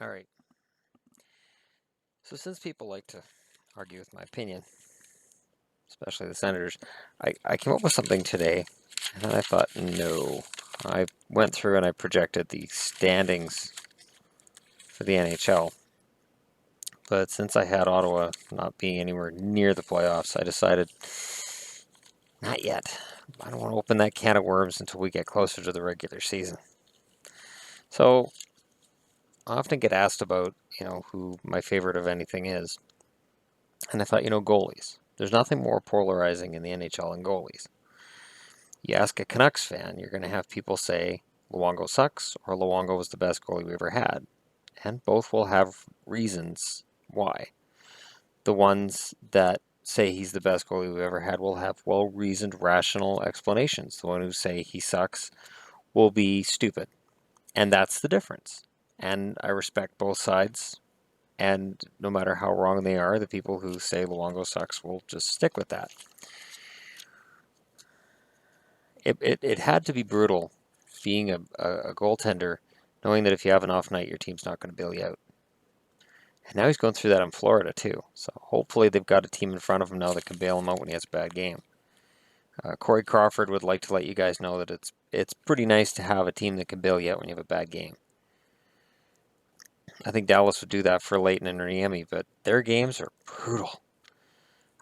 All right. So since people like to argue with my opinion, especially the Senators, I came up with something today, and then I thought, no. I went through and I projected the standings for the NHL. But since I had Ottawa not being anywhere near the playoffs, I decided, not yet. I don't want to open that can of worms until we get closer to the regular season. So I often get asked about, who my favorite of anything is. And I thought, goalies. There's nothing more polarizing in the NHL than goalies. You ask a Canucks fan, you're going to have people say Luongo sucks or Luongo was the best goalie we ever had. And both will have reasons why. The ones that say he's the best goalie we've ever had will have well-reasoned, rational explanations. The one who say he sucks will be stupid. And that's the difference. And I respect both sides. And no matter how wrong they are, the people who say Luongo sucks will just stick with that. It had to be brutal being a goaltender, knowing that if you have an off night, your team's not going to bail you out. And now he's going through that in Florida, too. So hopefully they've got a team in front of him now that can bail him out when he has a bad game. Corey Crawford would like to let you guys know that it's pretty nice to have a team that can bail you out when you have a bad game. I think Dallas would do that for Leighton and Niemi, but their games are brutal.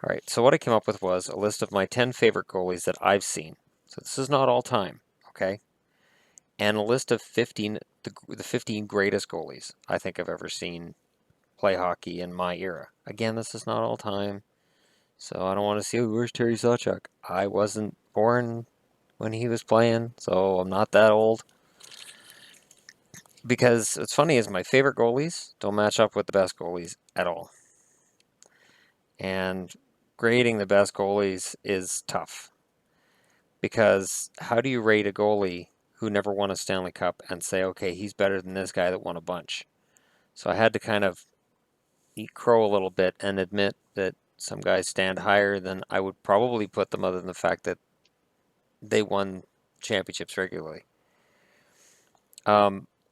All right, so what I came up with was a list of my 10 favorite goalies that I've seen. So this is not all time, okay? And a list of 15, the 15 greatest goalies I think I've ever seen play hockey in my era. Again, this is not all time, so I don't want to see, where's Terry Sawchuk? I wasn't born when he was playing, so I'm not that old. Because what's funny is my favorite goalies don't match up with the best goalies at all. And grading the best goalies is tough. Because how do you rate a goalie who never won a Stanley Cup and say, okay, he's better than this guy that won a bunch? So I had to kind of eat crow a little bit and admit that some guys stand higher than I would probably put them, other than the fact that they won championships regularly.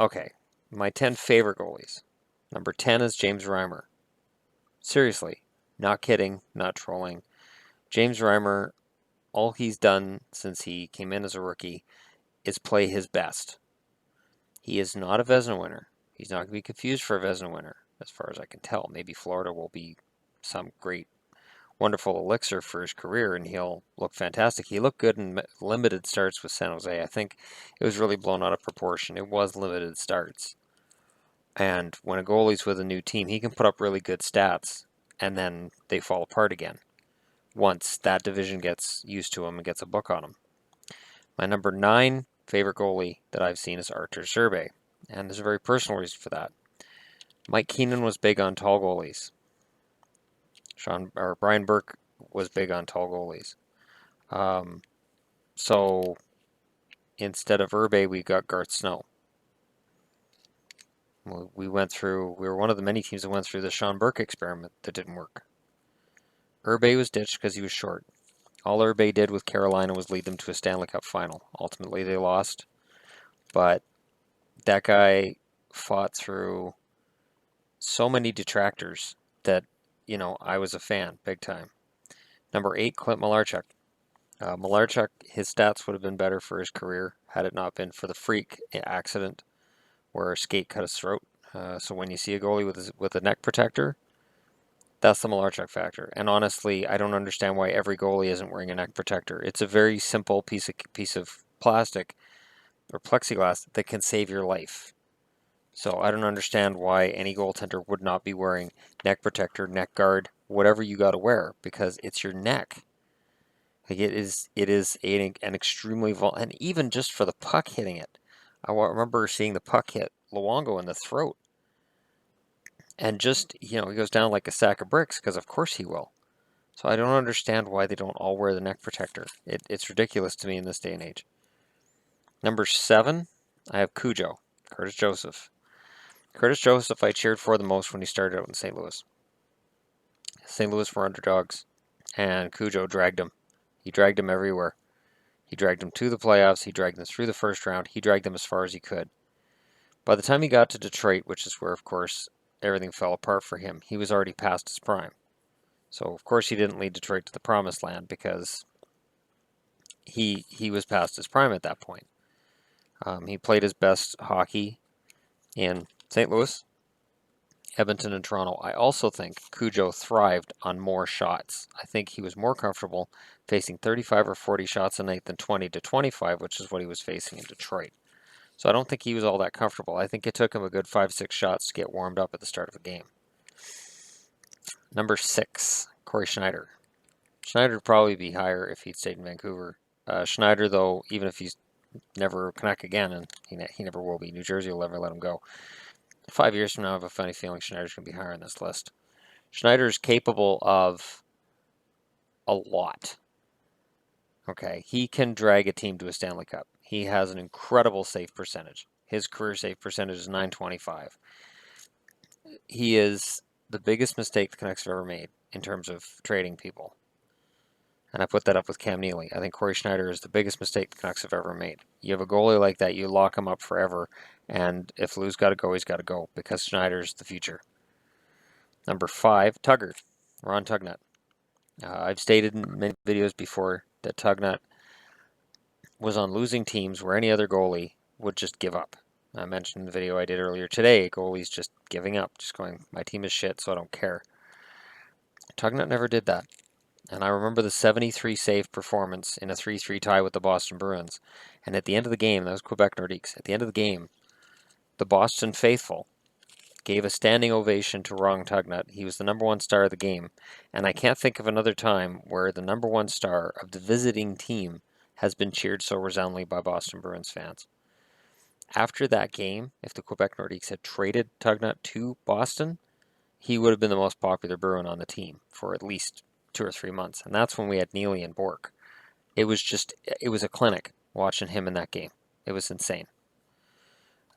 Okay, my 10 favorite goalies. Number 10 is James Reimer. Seriously, not kidding, not trolling. James Reimer, all he's done since he came in as a rookie is play his best. He is not a Vezina winner. He's not going to be confused for a Vezina winner, as far as I can tell. Maybe Florida will be some great, wonderful elixir for his career, and he'll look fantastic. He looked good in limited starts with San Jose. I think it was really blown out of proportion. It was limited starts. And when a goalie's with a new team, he can put up really good stats, and then they fall apart again once that division gets used to him and gets a book on him. My number 9 favorite goalie that I've seen is Artur Zerbe, and there's a very personal reason for that. Mike Keenan was big on tall goalies. Brian Burke was big on tall goalies. So instead of Zerbe, we got Garth Snow. We were one of the many teams that went through the Sean Burke experiment that didn't work. Zerbe was ditched because he was short. All Zerbe did with Carolina was lead them to a Stanley Cup final. Ultimately, they lost. But that guy fought through so many detractors that, I was a fan, big time. Number 8, Clint Malarchuk. Malarchuk, his stats would have been better for his career had it not been for the freak accident where a skate cut his throat. So when you see a goalie with a neck protector, that's the Malarchuk factor. And honestly, I don't understand why every goalie isn't wearing a neck protector. It's a very simple piece of plastic or plexiglass that can save your life. So I don't understand why any goaltender would not be wearing neck protector, neck guard, whatever you got to wear, because it's your neck. Like it is an extremely and even just for the puck hitting it. I remember seeing the puck hit Luongo in the throat. And just, he goes down like a sack of bricks, because of course he will. So I don't understand why they don't all wear the neck protector. It's ridiculous to me in this day and age. Number 7, I have Cujo, Curtis Joseph. Curtis Joseph I cheered for the most when he started out in St. Louis. St. Louis were underdogs, and Cujo dragged him. He dragged him everywhere. He dragged them to the playoffs. He dragged them through the first round. He dragged them as far as he could. By the time he got to Detroit, which is where, of course, everything fell apart for him, he was already past his prime. So, of course, he didn't lead Detroit to the promised land because he was past his prime at that point. He played his best hockey in St. Louis, Edmonton, and Toronto. I also think Cujo thrived on more shots. I think he was more comfortable facing 35 or 40 shots a night than 20 to 25, which is what he was facing in Detroit. So I don't think he was all that comfortable. I think it took him a good 5-6 shots to get warmed up at the start of the game. Number 6, Cory Schneider. Schneider would probably be higher if he'd stayed in Vancouver. Schneider, though, even if he's never Canuck again, and he never will be, New Jersey will never let him go. 5 years from now, I have a funny feeling Schneider's going to be higher on this list. Schneider's capable of a lot. Okay, he can drag a team to a Stanley Cup. He has an incredible save percentage. His career save percentage is .925. He is the biggest mistake the Canucks have ever made in terms of trading people. And I put that up with Cam Neely. I think Cory Schneider is the biggest mistake the Canucks have ever made. You have a goalie like that, you lock him up forever, and if Lou's got to go, he's got to go, because Schneider's the future. Number 5, Tugger. Ron Tugnutt. I've stated in many videos before that Tugnutt was on losing teams where any other goalie would just give up. I mentioned in the video I did earlier today, goalies just giving up, just going, my team is shit, so I don't care. Tugnutt never did that. And I remember the 73 save performance in a 3-3 tie with the Boston Bruins. And at the end of the game, that was Quebec Nordiques, at the end of the game, the Boston faithful gave a standing ovation to Ron Tugnutt. He was the number 1 star of the game. And I can't think of another time where the number 1 star of the visiting team has been cheered so resoundingly by Boston Bruins fans. After that game, if the Quebec Nordiques had traded Tugnutt to Boston, he would have been the most popular Bruin on the team for at least 2 or 3 months. And that's when we had Neely and Bourque. It was a clinic watching him in that game. It was insane.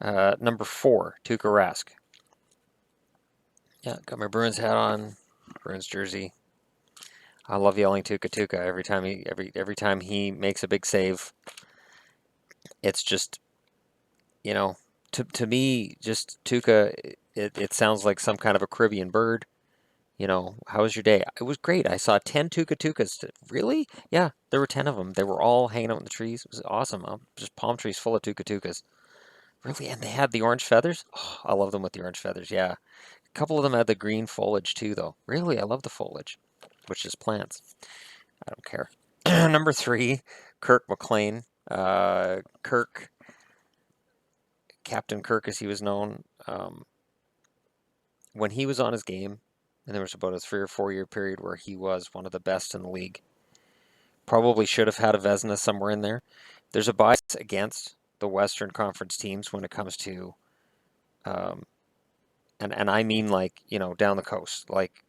Number 4, Tuukka Rask. Yeah, got my Bruins hat on, Bruins jersey. I love yelling Tuukka Tuukka every time he makes a big save. It's just, to me, just Tuukka, it sounds like some kind of a Caribbean bird. How was your day? It was great. I saw 10 Tuukka Tuukkas. Really? Yeah, there were 10 of them. They were all hanging out in the trees. It was awesome. Just palm trees full of Tuukka Tuukkas. Really? And they had the orange feathers? Oh, I love them with the orange feathers, yeah. A couple of them had the green foliage too, though. Really? I love the foliage, which is plants. I don't care. Number 3, Kirk McLean. Kirk, Captain Kirk as he was known, when he was on his game, and there was about a 3 or 4 year period where he was one of the best in the league. Probably should have had a Vezina somewhere in there. There's a bias against the Western Conference teams when it comes to, and I mean like, down the coast, like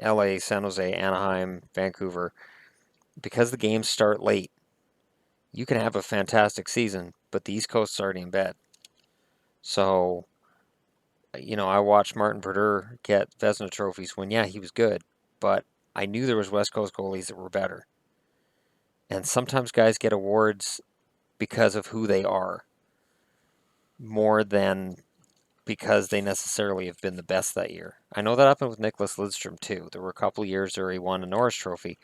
LA, San Jose, Anaheim, Vancouver. Because the games start late, you can have a fantastic season, but the East Coast's already in bed. So, I watched Martin Brodeur get Vezina trophies when, yeah, he was good, but I knew there was West Coast goalies that were better. And sometimes guys get awards because of who they are, more than because they necessarily have been the best that year. I know that happened with Nicholas Lidstrom, too. There were a couple of years where he won a Norris Trophy.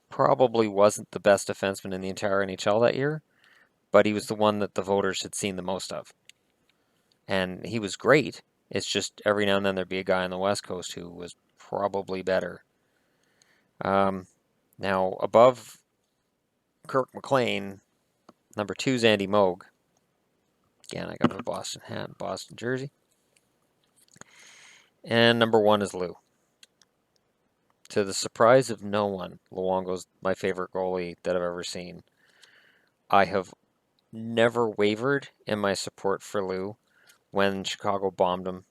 Probably wasn't the best defenseman in the entire NHL that year, but he was the one that the voters had seen the most of. And he was great. It's just every now and then there'd be a guy on the West Coast who was probably better. Now, above Kirk McLean, number 2 is Andy Mogh. Again, I got my Boston hat, Boston jersey. And number 1 is Lou. To the surprise of no one, Luongo's my favorite goalie that I've ever seen. I have never wavered in my support for Lou when Chicago bombed him.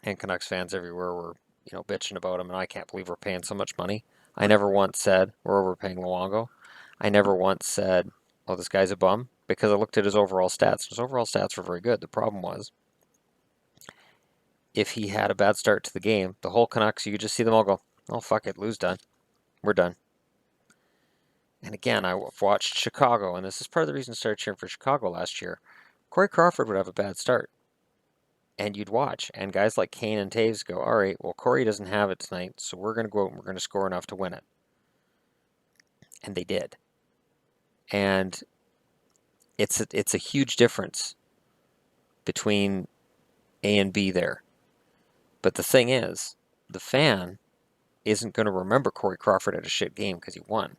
And Canucks fans everywhere were, bitching about him, and I can't believe we're paying so much money. I never once said we're overpaying Luongo. I never once said, oh, this guy's a bum, because I looked at his overall stats. His overall stats were very good. The problem was, if he had a bad start to the game, the whole Canucks, you could just see them all go, oh, fuck it, Lou's done. We're done. And again, I've watched Chicago, and this is part of the reason I started cheering for Chicago last year. Corey Crawford would have a bad start. And you'd watch. And guys like Kane and Taves go, all right, well, Corey doesn't have it tonight, so we're going to go out and we're going to score enough to win it. And they did. And it's a huge difference between A and B there. But the thing is, the fan isn't going to remember Corey Crawford had a shit game because he won.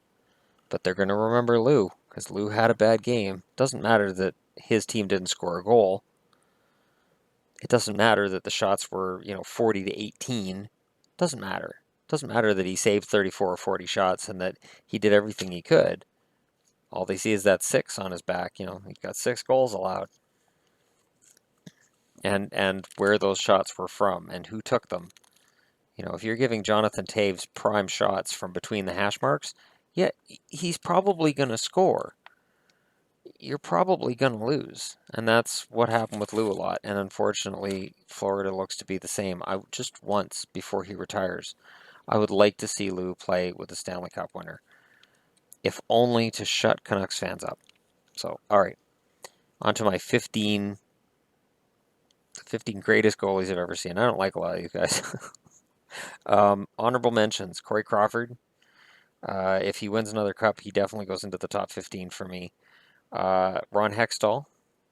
But they're going to remember Lou because Lou had a bad game. Doesn't matter that his team didn't score a goal. It doesn't matter that the shots were, 40 to 18. Doesn't matter. Doesn't matter that he saved 34 or 40 shots and that he did everything he could. All they see is that 6 on his back. He got 6 goals allowed. And where those shots were from and who took them. If you're giving Jonathan Taves prime shots from between the hash marks, yeah, he's probably going to score. You're probably going to lose. And that's what happened with Lou a lot. And unfortunately, Florida looks to be the same. Just once before he retires, I would like to see Lou play with the Stanley Cup winner, if only to shut Canucks fans up. So, all right, on to my 15 greatest goalies I've ever seen. I don't like a lot of these guys. Honorable mentions, Corey Crawford. If he wins another cup, he definitely goes into the top 15 for me. Ron Hextall,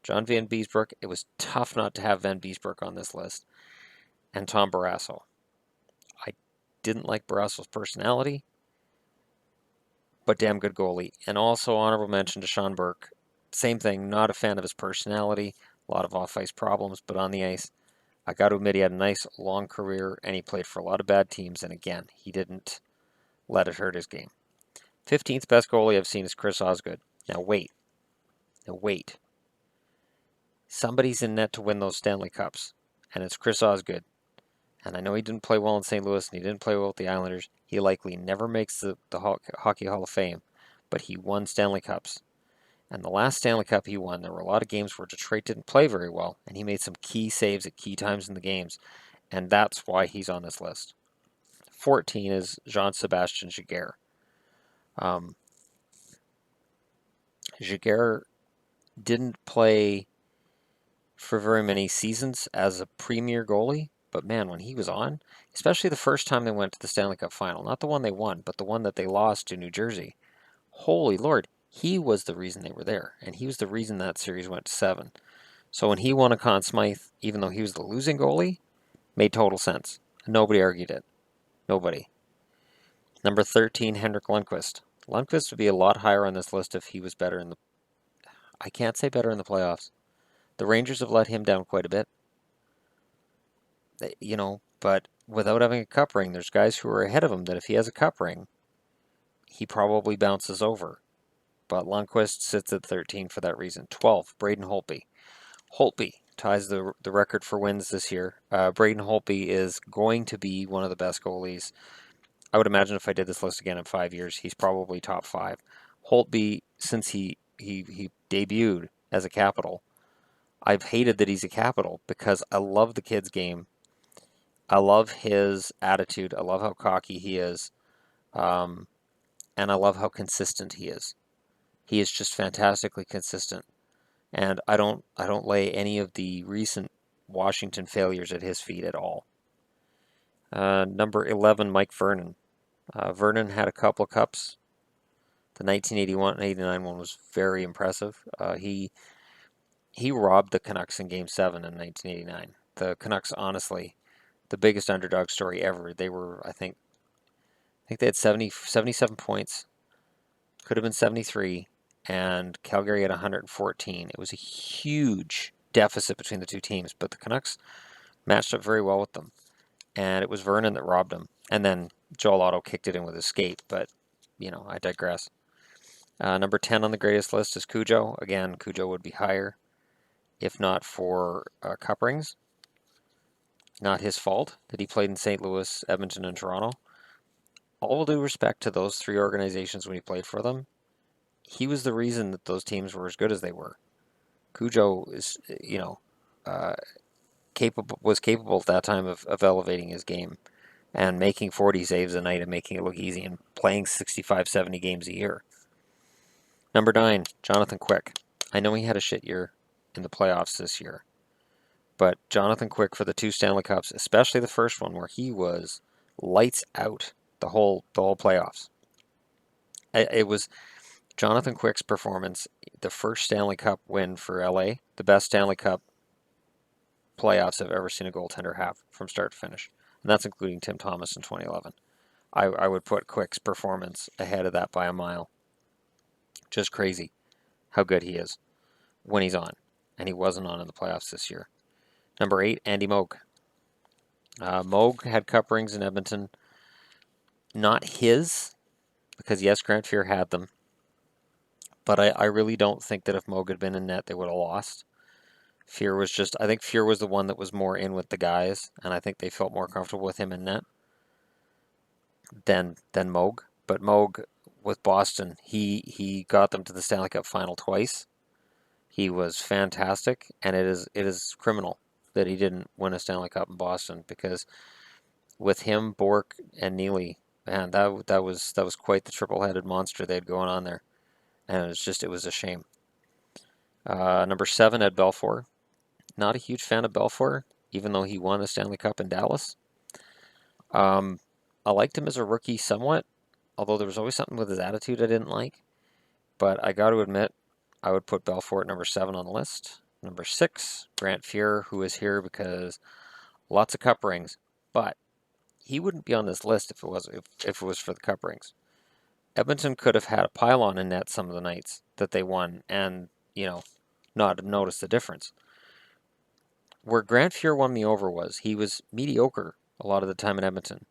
John Van Beesbrook. It was tough not to have Van Beesbrook on this list. And Tom Barrasso. I didn't like Barrasso's personality, but damn good goalie. And also honorable mention to Sean Burke. Same thing, not a fan of his personality. A lot of off-ice problems, but on the ice, I got to admit he had a nice long career, and he played for a lot of bad teams, and again, he didn't let it hurt his game. 15th best goalie I've seen is Chris Osgood. Now wait. Somebody's in net to win those Stanley Cups, and it's Chris Osgood. And I know he didn't play well in St. Louis, and he didn't play well with the Islanders. He likely never makes the Hockey Hall of Fame, but he won Stanley Cups. And the last Stanley Cup he won, there were a lot of games where Detroit didn't play very well, and he made some key saves at key times in the games, and that's why he's on this list. 14 is Jean-Sebastien Giguere. Giguere didn't play for very many seasons as a premier goalie, but man, when he was on, especially the first time they went to the Stanley Cup final, not the one they won, but the one that they lost to New Jersey, holy Lord, he was the reason they were there, and he was the reason that series went to 7. So when he won a Conn Smythe, even though he was the losing goalie, made total sense. Nobody argued it. Nobody. Number 13, Henrik Lundqvist. Lundqvist would be a lot higher on this list if he was better in the... I can't say better in the playoffs. The Rangers have let him down quite a bit. But without having a cup ring, there's guys who are ahead of him that if he has a cup ring, he probably bounces over. But Lundqvist sits at 13 for that reason. 12, Braden Holtby. Holtby ties the record for wins this year. Braden Holtby is going to be one of the best goalies. I would imagine if I did this list again in 5 years, he's probably top 5. Holtby, since he debuted as a Capital, I've hated that he's a Capital because I love the kid's game. I love his attitude. I love how cocky he is. And I love how consistent he is. He is just fantastically consistent. And I don't lay any of the recent Washington failures at his feet at all. Number 11, Mike Vernon. Vernon had a couple of cups. The 1981 and 89 one was very impressive. He robbed the Canucks in Game 7 in 1989. The Canucks, honestly, the biggest underdog story ever. They were, I think they had 77 points. Could have been 73. And Calgary had 114. It was a huge deficit between the two teams, but the Canucks matched up very well with them. And it was Vernon that robbed them. And then Joel Otto kicked it in with his skate, but, I digress. Number 10 on the greatest list is Cujo. Again, Cujo would be higher, if not for cup rings. Not his fault that he played in St. Louis, Edmonton, and Toronto. All due respect to those 3 organizations when he played for them, he was the reason that those teams were as good as they were. Cujo is, was capable at that time of elevating his game and making 40 saves a night and making it look easy and playing 65, 70 games a year. Number 9, Jonathan Quick. I know he had a shit year, in the playoffs this year. But Jonathan Quick for the 2 Stanley Cups, especially the first one where he was lights out the whole playoffs. It was Jonathan Quick's performance, the first Stanley Cup win for LA, the best Stanley Cup playoffs I've ever seen a goaltender have from start to finish. And that's including Tim Thomas in 2011. I would put Quick's performance ahead of that by a mile. Just crazy how good he is when he's on. And he wasn't on in the playoffs this year. Number 8, Andy Mogh. Mogh had cup rings in Edmonton. Not his, because yes, Grant Fuhr had them. But I really don't think that if Mogh had been in net, they would have lost. I think Fuhr was the one that was more in with the guys, and I think they felt more comfortable with him in net than Mogh. But Mogh, with Boston, he got them to the Stanley Cup final twice. He was fantastic, and it is criminal that he didn't win a Stanley Cup in Boston, because with him, Bourque, and Neely, man, that was quite the triple-headed monster they had going on there, and it was a shame. Number 7, Ed Belfour. Not a huge fan of Belfour, even though he won a Stanley Cup in Dallas. I liked him as a rookie somewhat, although there was always something with his attitude I didn't like. But I got to admit, I would put Belfour at number 7 on the list. Number 6, Grant Fuhr, who is here because lots of cup rings, but he wouldn't be on this list if it was for the cup rings. Edmonton could have had a pylon in net some of the nights that they won, and not notice the difference. Where Grant Fuhr won me over was he was mediocre a lot of the time in Edmonton.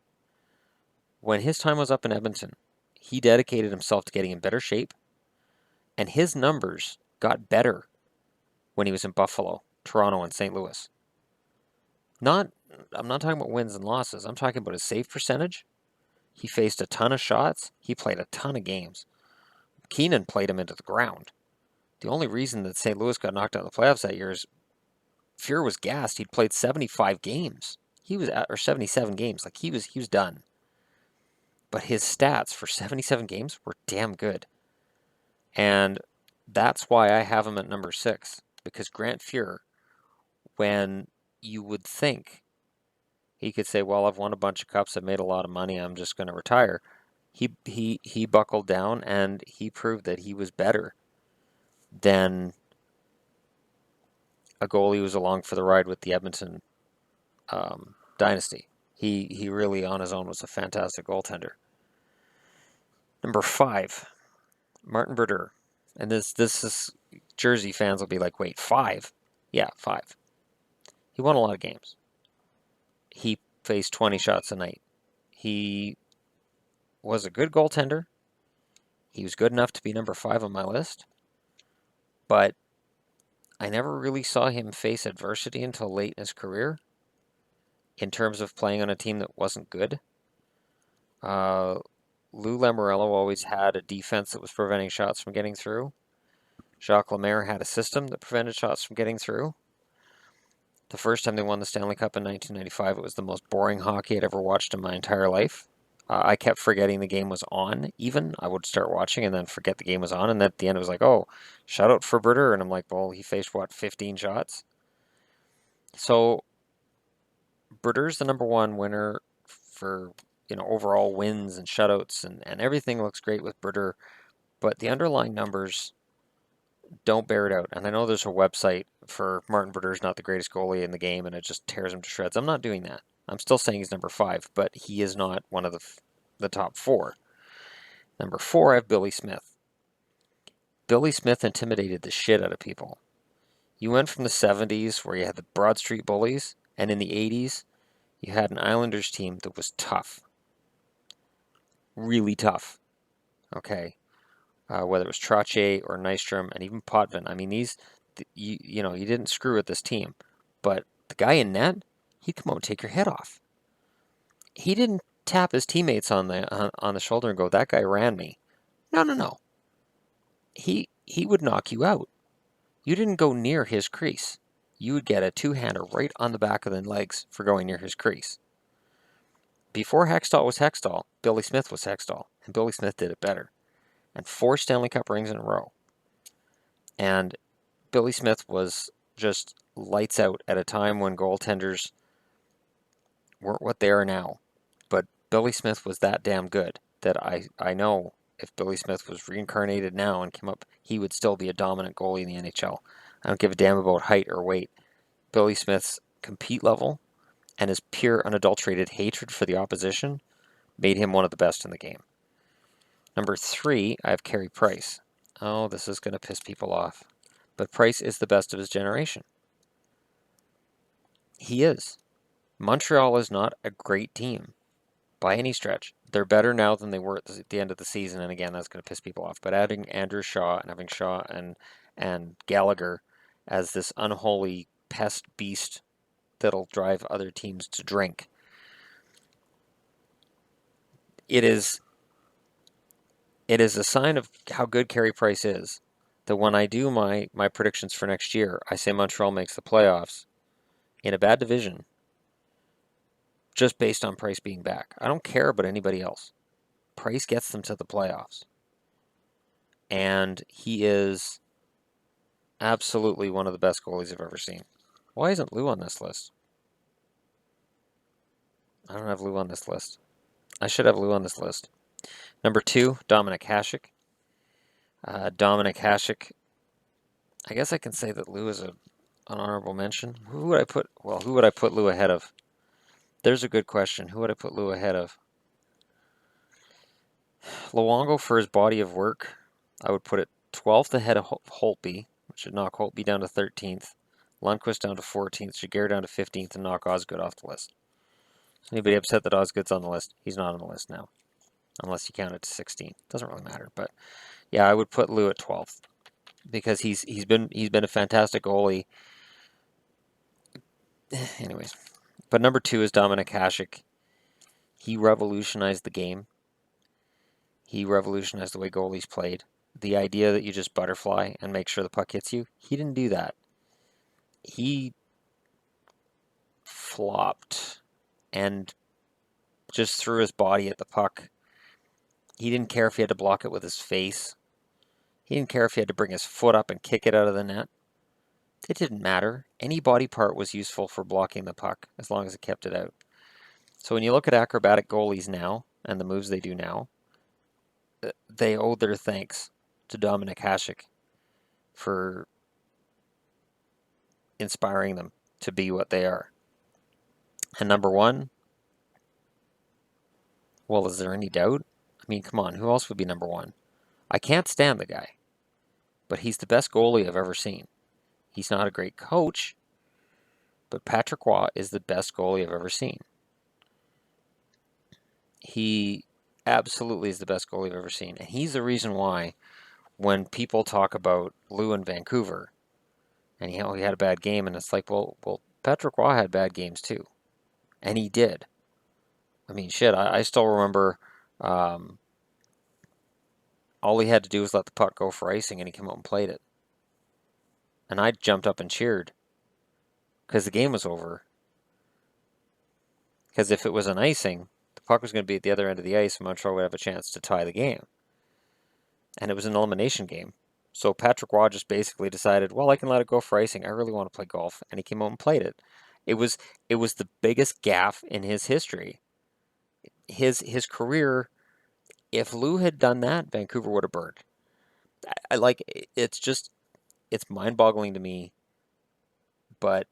When his time was up in Edmonton, he dedicated himself to getting in better shape, and his numbers got better when he was in Buffalo, Toronto, and St. Louis. I'm not talking about wins and losses. I'm talking about his save percentage. He faced a ton of shots. He played a ton of games. Keenan played him into the ground. The only reason that St. Louis got knocked out of the playoffs that year is Fuhr was gassed. He'd played 75 games. Or 77 games. Like he was done. But his stats for 77 games were damn good. And that's why I have him at number 6. Because Grant Fuhr, when you would think he could say, well, I've won a bunch of cups, I've made a lot of money, I'm just going to retire. He buckled down, and he proved that he was better than a goalie who was along for the ride with the Edmonton dynasty. He really, on his own, was a fantastic goaltender. Number 5, Martin Brodeur. And this is, Jersey fans will be like, wait, 5? Yeah, 5. He won a lot of games. He faced 20 shots a night. He was a good goaltender. He was good enough to be number 5 on my list. But I never really saw him face adversity until late in his career in terms of playing on a team that wasn't good. Lou Lamoriello always had a defense that was preventing shots from getting through. Jacques Lemaire had a system that prevented shots from getting through. The first time they won the Stanley Cup in 1995, it was the most boring hockey I'd ever watched in my entire life. I kept forgetting the game was on, even. I would start watching and then forget the game was on, and then at the end it was like, oh, shutout for Brodeur, and I'm like, well, he faced, 15 shots? So, Brodeur's the number 1 winner for, overall wins and shutouts, and everything looks great with Brodeur, but the underlying numbers don't bear it out. And I know there's a website for Martin Brodeur's not the greatest goalie in the game, and it just tears him to shreds. I'm not doing that. I'm still saying he's number 5, but he is not one of the top 4. Number 4, I have Billy Smith. Billy Smith intimidated the shit out of people. You went from the 70s, where you had the Broad Street Bullies, and in the 80s, you had an Islanders team that was tough. Really tough. Okay? Whether it was Trottier or Nystrom and even Potvin. I mean, you didn't screw with this team. But the guy in net, he'd come out and take your head off. He didn't tap his teammates on the shoulder and go, that guy ran me. No. He would knock you out. You didn't go near his crease. You would get a 2-hander right on the back of the legs for going near his crease. Before Hextall was Hextall, Billy Smith was Hextall, and Billy Smith did it better. And 4 Stanley Cup rings in a row. And Billy Smith was just lights out at a time when goaltenders weren't what they are now. But Billy Smith was that damn good that I know if Billy Smith was reincarnated now and came up, he would still be a dominant goalie in the NHL. I don't give a damn about height or weight. Billy Smith's compete level and his pure, unadulterated hatred for the opposition made him one of the best in the game. Number 3, I have Carey Price. Oh, this is going to piss people off. But Price is the best of his generation. He is. Montreal is not a great team by any stretch. They're better now than they were at the end of the season, and again, that's going to piss people off. But adding Andrew Shaw and having Shaw and Gallagher as this unholy pest beast that'll drive other teams to drink, it is a sign of how good Carey Price is that when I do my predictions for next year, I say Montreal makes the playoffs in a bad division just based on Price being back. I don't care about anybody else. Price gets them to the playoffs. And he is absolutely one of the best goalies I've ever seen. Why isn't Lou on this list? I don't have Lou on this list. I should have Lou on this list. Number 2, Dominik Hasek. Dominik Hasek, I guess I can say that Lou is an honorable mention. Who would I put Lou ahead of? There's a good question. Who would I put Lou ahead of? Luongo, for his body of work, I would put it 12th ahead of Holtby, which would knock Holtby down to 13th, Lundqvist down to 14th, Giguere down to 15th, and knock Osgood off the list. Is anybody upset that Osgood's on the list? He's not on the list now, unless you count it to 16. Doesn't really matter, but yeah, I would put Lou at 12th because he's been a fantastic goalie. Anyways, but number 2 is Dominik Hasek. He revolutionized the game. He revolutionized the way goalies played. The idea that you just butterfly and make sure the puck hits you, he didn't do that. He flopped and just threw his body at the puck. He didn't care if he had to block it with his face. He didn't care if he had to bring his foot up and kick it out of the net. It didn't matter. Any body part was useful for blocking the puck as long as it kept it out. So when you look at acrobatic goalies now and the moves they do now, they owe their thanks to Dominik Hasek for inspiring them to be what they are. And number 1, well, is there any doubt? I mean, come on, who else would be number 1? I can't stand the guy, but he's the best goalie I've ever seen. He's not a great coach, but Patrick Roy is the best goalie I've ever seen. He absolutely is the best goalie I've ever seen. And he's the reason why when people talk about Lou in Vancouver, and he had a bad game, and it's like, well, Patrick Roy had bad games too. And he did. I mean, shit, I still remember all he had to do was let the puck go for icing, and he came out and played it. And I jumped up and cheered because the game was over. Because if it was an icing, the puck was going to be at the other end of the ice, and Montreal would have a chance to tie the game. And it was an elimination game. So Patrick Roy just basically decided, well, I can let it go for icing. I really want to play golf. And he came out and played it. It was the biggest gaffe in his history. His career, if Lou had done that, Vancouver would have burned. It's mind-boggling to me. But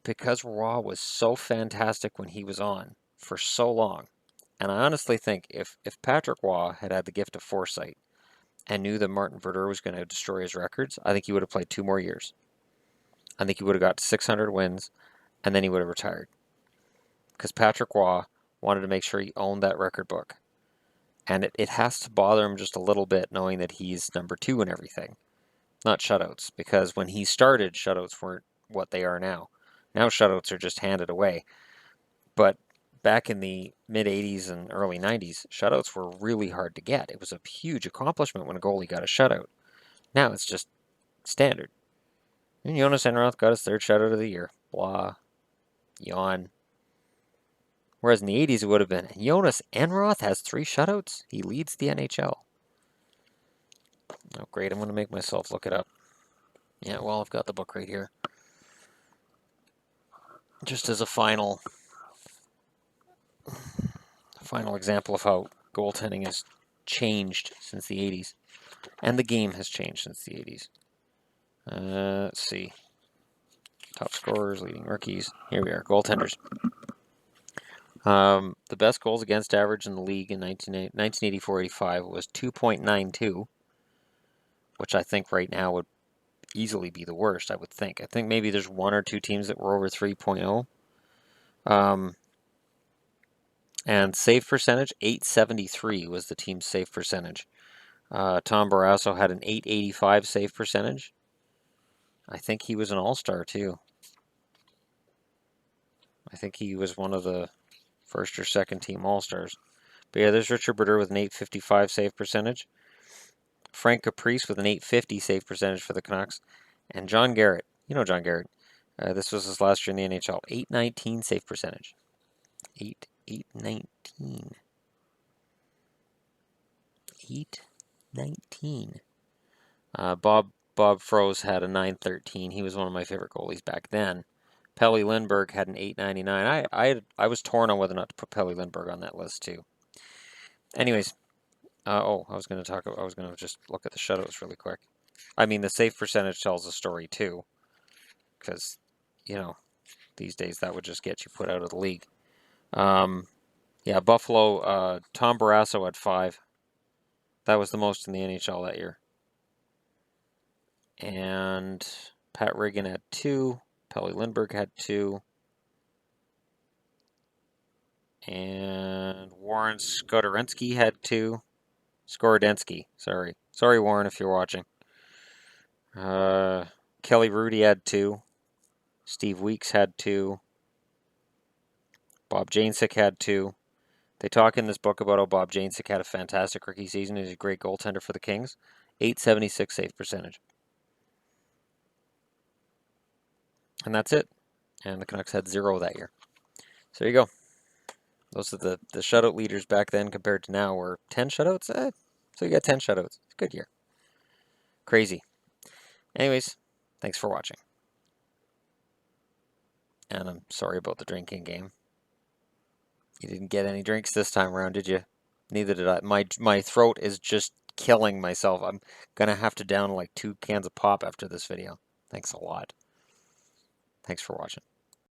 because Roy was so fantastic when he was on for so long, and I honestly think if Patrick Roy had the gift of foresight and knew that Martin Brodeur was going to destroy his records, I think he would have played 2 more years. I think he would have got 600 wins, and then he would have retired. Because Patrick Roy wanted to make sure he owned that record book. And it has to bother him just a little bit knowing that he's number 2 in everything. Not shutouts, because when he started, shutouts weren't what they are now. Now shutouts are just handed away. But back in the mid-'80s and early 90s, shutouts were really hard to get. It was a huge accomplishment when a goalie got a shutout. Now it's just standard. And Jonas Enroth got his 3rd shutout of the year. Blah. Yawn. Whereas in the 80s it would have been, Jonas Enroth has 3 shutouts? He leads the NHL. Oh, great. I'm going to make myself look it up. Yeah, well, I've got the book right here. just as a final example of how goaltending has changed since the 80s. And the game has changed since the 80s. Let's see. Top scorers, leading rookies. Here we are, goaltenders. The best goals against average in the league in 1984-85 was 2.92, which I think right now would easily be the worst, I would think. I think maybe there's one or two teams that were over 3.0. And save percentage, 873 was the team's save percentage. Tom Barrasso had an 885 save percentage. I think he was an all-star too. I think he was one of the first or second team all-stars. But yeah, there's Richard Brodeur with an 855 save percentage. Frank Caprice with an 850 save percentage for the Canucks. And John Garrett. You know John Garrett. This was his last year in the NHL. 819 save percentage. 819. 819. Bob Froese had a 913. He was one of my favorite goalies back then. Pelle Lindbergh had an 899. I was torn on whether or not to put Pelle Lindbergh on that list too. Anyways, I was going to just look at the shutouts really quick. I mean, the save percentage tells a story too, because these days that would just get you put out of the league. Yeah, Buffalo. Tom Barrasso had 5. That was the most in the NHL that year. And Pat Riggin had 2. Pelle Lindbergh had 2. And Warren Skorodensky had 2. Skorodensky, sorry. Sorry, Warren, if you're watching. Kelly Rudy had 2. Steve Weeks had 2. Bob Janesic had 2. They talk in this book about how Bob Janesic had a fantastic rookie season. He's a great goaltender for the Kings. 876 save percentage. And that's it. And the Canucks had 0 that year. So there you go. Those are the shutout leaders back then compared to now were 10 shutouts. So you got 10 shutouts. It's a good year. Crazy. Anyways, thanks for watching. And I'm sorry about the drinking game. You didn't get any drinks this time around, did you? Neither did I. My throat is just killing myself. I'm going to have to down like 2 cans of pop after this video. Thanks a lot. Thanks for watching.